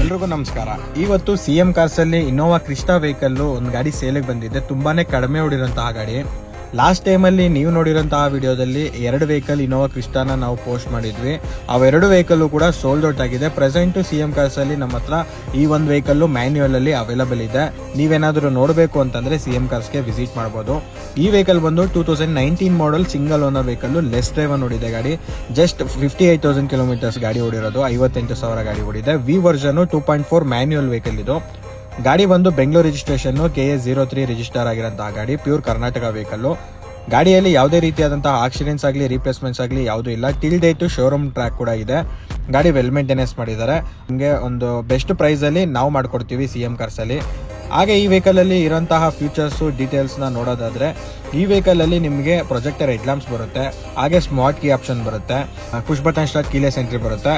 ಎಲ್ರಿಗೂ ನಮಸ್ಕಾರ. ಇವತ್ತು ಸಿಎಂ ಕಾರ್ಸ್ ಅಲ್ಲಿ ಇನ್ನೋವಾ ಕ್ರಿಸ್ಟಾ ವೆಹಿಕಲ್ ಒಂದು ಗಾಡಿ ಸೇಲಿಗೆ ಬಂದಿದೆ. ತುಂಬಾನೇ ಕಡಿಮೆ ಓಡಿರುವಂತಹ ಗಾಡಿ. ಲಾಸ್ಟ್ ಟೈಮ್ ಅಲ್ಲಿ ನೀವು ನೋಡಿರುವಂತಹ ವಿಡಿಯೋದಲ್ಲಿ 2 ವೆಹಿಕಲ್ ಇನ್ನೋವಾ ಕ್ರಿಸ್ಟಾನ ನಾವು ಪೋಸ್ಟ್ ಮಾಡಿದ್ವಿ. ಅವೆರಡು ವೆಹಿಕಲ್ ಕೂಡ ಸೋಲ್ಡ್ ಔಟ್ ಆಗಿದೆ. ಪ್ರೆಸೆಂಟ್ ಸಿಎಂ ಕಾರ್ಸ್ ಅಲ್ಲಿ ನಮ್ಮ ಹತ್ರ ಈ ಒಂದು ವೆಹಿಕಲ್ ಮ್ಯಾನ್ಯುಯಲ್ ಅಲ್ಲಿ ಅವೈಲಬಲ್ ಇದೆ. ನೀವೇನಾದ್ರೂ ನೋಡಬೇಕು ಅಂತಂದ್ರೆ ಸಿಎಂ ಕಾರ್ಸ್ ಗೆ ವಿಸಿಟ್ ಮಾಡಬಹುದು. ಈ ವೆಹಿಕಲ್ ಬಂದು 2019 model single owner vehicle, less drive ಓಡಿದೆ ಗಾಡಿ. ಜಸ್ಟ್ 58,000 ಕಿಲೋಮೀಟರ್ಸ್ ಗಾಡಿ ಓಡಿರೋದು, 58,000 ಗಾಡಿ ಓಡಿದೆ. ವಿ ವರ್ಷನ್ 2.4 ಮ್ಯಾನ್ಯುಯಲ್ ವೆಹಿಕಲ್ ಇದು. ಗಾಡಿ ಬಂದು ಬೆಂಗಳೂರು ರಿಜಿಸ್ಟ್ರೇಷನ್ KA03 ರಿಜಿಸ್ಟರ್ ಆಗಿರೋಂತಹ ಗಾಡಿ, ಪ್ಯೂರ್ ಕರ್ನಾಟಕ ವೆಹಿಕಲ್. ಗಾಡಿಯಲ್ಲಿ ಯಾವುದೇ ರೀತಿಯಾದಂತಹ ಆಕ್ಸಿಡೆಂಟ್ಸ್ ಆಗಲಿ ರಿಪ್ಲೇಸ್ಮೆಂಟ್ಸ್ ಆಗಲಿ ಯಾವುದೂ ಇಲ್ಲ. ಟಿಲ್ ಡೇಟ್ ಶೋರೂಮ್ ಟ್ರ್ಯಾಕ್ ಕೂಡ ಇದೆ. ಗಾಡಿ ವೆಲ್ ಮೇಂಟೆನೆನ್ಸ್ ಮಾಡಿದ್ದಾರೆ. ನಿಮಗೆ ಒಂದು ಬೆಸ್ಟ್ ಪ್ರೈಸ್ ಅಲ್ಲಿ ನಾವು ಮಾಡ್ಕೊಡ್ತೀವಿ ಸಿಎಂ ಕಾರ್ಸ್ ಅಲ್ಲಿ. ಹಾಗೆ ಈ ವೆಹಿಕಲ್ ಅಲ್ಲಿ ಇರುವಂತಹ ಫೀಚರ್ಸ್ ಡೀಟೇಲ್ಸ್ ನ ನೋಡೋದಾದ್ರೆ, ಈ ವೆಹಿಕಲ್ ಅಲ್ಲಿ ನಿಮಗೆ ಪ್ರೊಜೆಕ್ಟರ್ ಹೆಡ್ ಲ್ಯಾಂಪ್ಸ್ ಬರುತ್ತೆ, ಹಾಗೆ ಸ್ಮಾರ್ಟ್ ಕೀ ಆಪ್ಷನ್ ಬರುತ್ತೆ, push button start keyless entry ಬರುತ್ತೆ.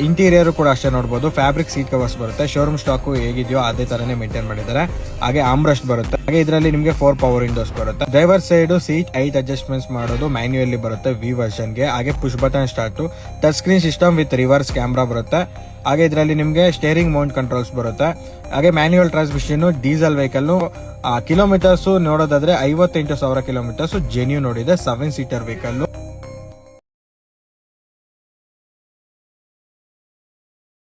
ಇಂಟೀರಿಯರ್ ಕೂಡ ಅಷ್ಟೇ ನೋಡಬಹುದು. ಫ್ಯಾಬ್ರಿಕ್ ಸೀಟ್ ಕವರ್ಸ್ ಬರುತ್ತೆ. ಶೋರೂಮ್ ಸ್ಟಾಕ್ ಹೇಗಿದೆಯೋ ಅದೇ ತರನೇ ಮೇಂಟೈನ್ ಮಾಡಿದ್ದಾರೆ. ಹಾಗೆ ಆಮ್ರೆಸ್ಟ್ ಬರುತ್ತೆ. ಹಾಗೆ ಇದರಲ್ಲಿ ನಿಮಗೆ 4 ಪವರ್ ವಿಂಡೋಸ್ ಬರುತ್ತೆ. ಡ್ರೈವರ್ ಸೈಡ್ ಸೀಟ್ 8 ಅಡ್ಜಸ್ಟ್ಮೆಂಟ್ಸ್ ಮಾಡೋದು ಮ್ಯಾನ್ಯುಯಲಿ ಬರುತ್ತೆ ವಿ ವರ್ಷನ್ ಗೆ. ಹಾಗೆ push button start, touch screen system with reverse camera ಬರುತ್ತೆ. ಹಾಗೆ ಇದರಲ್ಲಿ ನಿಮಗೆ ಸ್ಟೇರಿಂಗ್ ಮೌಂಟ್ ಕಂಟ್ರೋಲ್ಸ್ ಬರುತ್ತೆ. ಹಾಗೆ manual transmission, diesel vehicle. Kilometres ನೋಡೋದಾದ್ರೆ 58,000 ಕಿಲೋಮೀಟರ್ಸ್ ಜೆನ್ಯೂನ್ ನೋಡಿದೆ. 7 ಸೀಟರ್ ವೆಹಿಕಲ್.